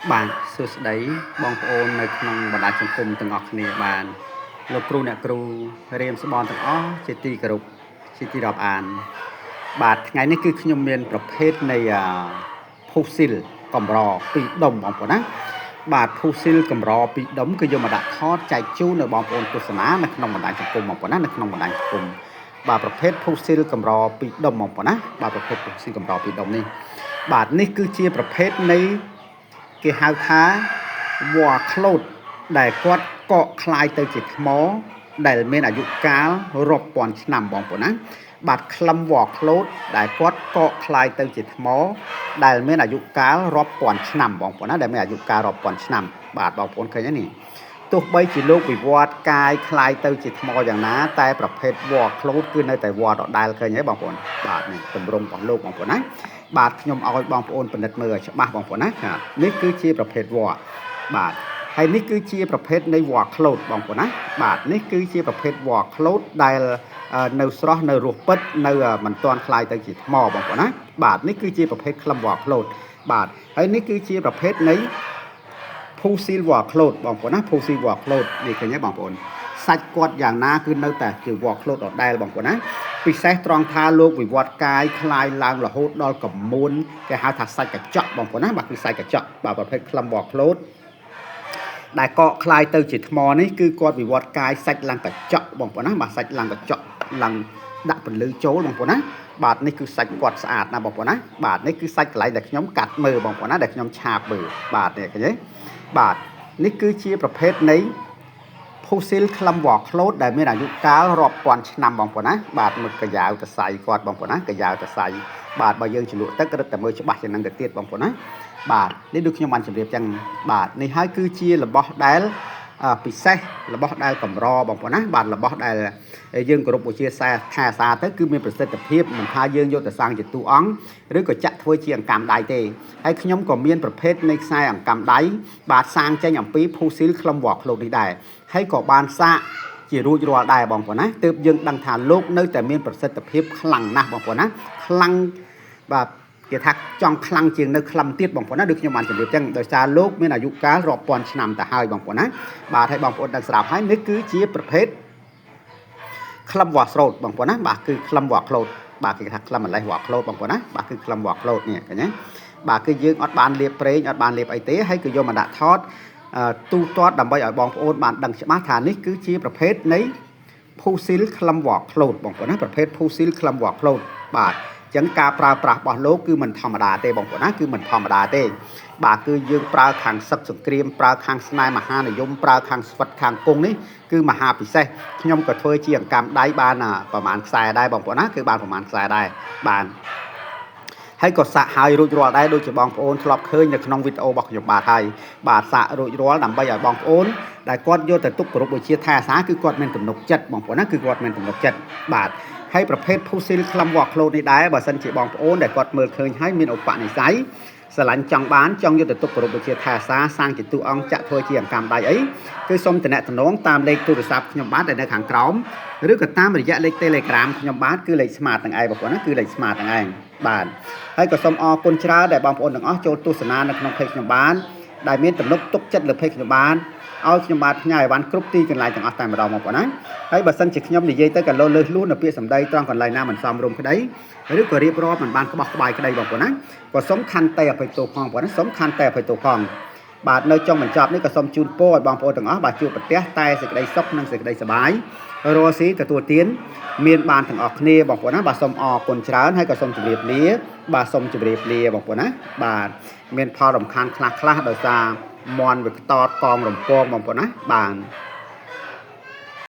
បាទសួស្តីបងប្អូននៅក្នុងបណ្ដាញសង្គមទាំងអស់គ្នាបានលោកគ្រូអ្នកគ្រូរៀនស្បនទាំងអស់ជាទីគោរពជាទីរាប់អានបាទថ្ងៃនេះគឺខ្ញុំមានប្រភេទនៃភូស៊ីលកម្រពីរដុំបងប្អូនណាបាទភូស៊ីលកម្រពីរដុំគឺយកមកដាក់ថតចែកជូននៅបងប្អូនទស្សនានៅក្នុងបណ្ដាញសង្គមបងប្អូនណានៅក្នុងបណ្ដាញសង្គមបាទប្រភេទភូស៊ីលកម្រពីរដុំបងប្អូនណាបាទប្រភេទភូស៊ីលកម្រពីរដុំនេះបាទនេះគឺជាប្រភេទនៃគេហៅថាវល្លិក្លូតដែលគាត់កកคล้ายទៅជាថ្មដែលមានអាយុកាលរាប់ពាន់ឆ្នាំបងប្អូនណាបាទក្លឹមវល្លិក្លូតដែលគាត់កកคล้ายទៅជាថ្មដែលមានអាយុកាលរាប់ពាន់ឆ្នាំបងប្អូនណាដែលមានអាយុកាលរាប់ពាន់ឆ្នាំបាទបងប្អូនឃើញទេនេះទោះបីជាលោកវិវត្តកាយคล้ายទៅជាថ្មយ៉ាងណាតែប្រភេទវល្លិក្លូតគឺនៅតែវល្លិដដែលឃើញទេបងប្អូនបាទនេះទម្រង់របស់លោកបងប្អូនណាបាទខ្ញុំឲ្យបងប្អូនពិនិត្យមើលឲ្យច្បាស់បងប្អូនណានេះគឺជាប្រភេទវល្លិបាទហើយនេះគឺជាប្រភេទនៃវល្លិក្លូតបងប្អូនណាបាទនេះគឺជាប្រភេទវល្លិក្លូតដែលនៅស្រស់នៅរស់ពិតនៅមិនទាន់คล้ายទៅជាថ្មបងប្អូនណាបាទនេះគឺជាប្រភេទក្លឹមវល្លិក្លូតបាទហើយនេះគឺជាប្រភេទនៃភូស៊ីលវល្លិក្លូតបងប្អូនណាភូស៊ីលវល្លិក្លូតនេះឃើញទេបងប្អូនសាច់គាត់យ៉ាងណាគឺនៅតែជាវល្លិក្លូតដដែលបងប្អូនណាពិសេសត្រង់ថាលោកវិវត្តកាយคลายឡើងរហូតដល់កមួនគេហៅថាសាច់កញ្ចក់បងប្អូនណាបាទគឺសាច់កញ្ចក់បាទប្រភេទក្លឹមវល្លិក្លូតដែលកកคลายទៅជាថ្មនេះគឺគាត់វិវត្តកាយសាច់ឡើងកញ្ចក់បងប្អូនណាបាទសាច់ឡើងកញ្ចក់ឡើងដាក់ពន្លឺចូលបងប្អូនណាបាទនេះគឺសាច់គាត់ស្អាតណាបងប្អូនណាបាទនេះគឺសាច់កន្លែងដែលខ្ញុំកាត់មើលបងប្អូនណាដែលខ្ញុំឆាបមើលបាទនេះឃើញទេបាទនេះគឺជាប្រភេទនៃភូស៊ីលក្លឹមវល្លិក្លូតដែលមានអាយុកាលរាប់ពាន់ឆ្នាំបងប្អូនណាបាទមើលកាយ៉ាវតសៃគាត់បងប្អូនណាកាយ៉ាវតសៃបាទបើយើងជ្រលក់ទឹករឹតតែមើលច្បាស់ជាងនឹងទៅទៀតបងប្អូនណាបាទនេះដូចខ្ញុំបានជម្រាបចឹងបាទនេះហើយគឺជារបស់ដែលពិសេសរបស់ដែលកម្របងប្អូនណាបាទរបស់ដែលយើងគោរពបូជាថាសាទៅគឺមានប្រសិទ្ធភាពមិនថាយើងយកទៅសាងជាតួអង្គឬក៏ចាក់ធ្វើជាអង្កាំដៃទេហើយខ្ញុំក៏មានប្រភេទនៃខ្សែអង្កាំដៃបាទសាងចេញអំពីភូស៊ីលក្លឹមវល្លិក្លូតនេះដែរហើយក៏បានសាកជារួចរាល់ដែរបងប្អូនណាទើបយើងដឹងថាលោកនៅតែមានប្រសិទ្ធភាពខ្លាំងណាស់បងប្អូនណាខ្លាំងបាទគេថាចង់ខ្លាំងជាងនៅក្លឹមទៀតបងប្អូនណាដូចខ្ញុំបានជម្រាបចឹងដោយសារលោកមានអាយុកាលរាប់ពាន់ឆ្នាំទៅហើយបងប្អូនណាបាទហើយបងប្អូនដឹងស្រាប់ហើយនេះគឺជាប្រភេទក្លឹមវល្លិស្រោតបងប្អូនណាបាទគឺក្លឹមវល្លិក្លូតបាទគេថាក្លឹមម្លេះវល្លិក្លូតបងប្អូនណាបាទគឺក្លឹមវល្លិក្លូតនេះឃើញទេបាទគឺយើងអត់បានលាបប្រេងអត់បានលាបអីទេហើយគឺយកមកដាក់ថតទូទាត់ដើម្បីឲ្យបងប្អូនបានដឹងច្បាស់ថានេះគឺជាប្រភេទនៃភូស៊ីលក្លឹមវល្លិក្លូតបងប្អូនណាប្រភេទភូស៊ីលក្លឹមវល្លិក្លូតបាទអញ្ចឹងការប្រើប្រាស់របស់លោកគឺមិនធម្មតាទេបងប្អូនណាគឺមិនធម្មតាទេបាទគឺយើងប្រើខាងសឹកសង្គ្រាមប្រើខាងស្នេហ៍មហានិយមប្រើខាងស្វិតខាងគង់នេះគឺមហាពិសេសខ្ញុំក៏ធ្វើជាអង្កាំដៃបានប្រហែលខ្សែដែរបងប្អូនណាគឺបានប្រហែលខ្សែដែរបានហើយក៏សាកហើយរួចរាល់ដែរដូចជាបងប្អូនធ្លាប់ឃើញនៅក្នុងវីដេអូរបស់ខ្ញុំបាទហើយបាទសាករួចរាល់ដើម្បីឲ្យបងប្អូនដែលគាត់យកទៅទុកគោរពបូជាថាសាគឺគាត់មានទំនុកចិត្តបងប្អូនណាគឺគាត់មានទំនុកចិត្តបាទហើយប្រភេទភូស៊ីលក្លឹមវល្លិក្លូតនេះដែរបើសិនជាបងប្អូនដែលគាត់មើលឃើញហើយមានឧបនិស្ស័យស្រឡាញ់ចង់បានចង់យកទៅទុកគោរពបូជាថាសាងជាតួអង្គចាក់ធ្វើជាអង្កាំដៃអីគឺសូមតំណែងតាមលេខទូរស័ព្ទខ្ញុំបាទដែលនៅខាងក្រោមឬក៏តាមរយៈលេខ Telegram ខ្ញុំបាទគឺលេខ Smart ទាំងឯងបងប្អូនណាគឺលេខ Smart ទាំងឯងបាទហើយក៏សូមអរគុណច្រើនដែលបងប្អូនទាំងអស់ចូលទស្សនានៅក្នុង Page ខ្ញុំបានដែលមានទំនុកទុកចិត្តលើ Page ខ្ញុំបានឲ្យខ្ញុំបាទផ្ញើអីវ៉ាន់គ្រប់ទីកន្លែងទាំងអស់តែម្ដងបងប្អូនណាហើយបើសិនជាខ្ញុំនិយាយទៅក៏លើសលួសនៅពាក្យសម្ដីត្រង់កន្លែងណាមិនសមរម្យក្តីឬក៏រៀបរាប់មិនបានក្បោះក្បាយក្តីបងប្អូនណាក៏សូមខន្តីអភ័យទោសផងបងប្អូនណាសូមខន្តីអភ័យទោសផងបាទនៅចុងបញ្ចប់នេះក៏សូមជូនពរឲ្យបងប្អូនទាំងអស់បាទជួបប្រទះតែសេចក្តីសុខនិងសេចក្តីសប្បាយរស់ស៊ីទទួលទានមានបានទាំងអស់គ្នាបងប្អូនណាបាទសូមអរគុណច្រើនហើយក៏សូមជម្រាបលាបាទសូមជម្រាបលាបងប្អូនណាបាទមានផលរំខានខ្លះដោយសារមន់វាខ្តតកងរំពងបងប្អូនណាបាទ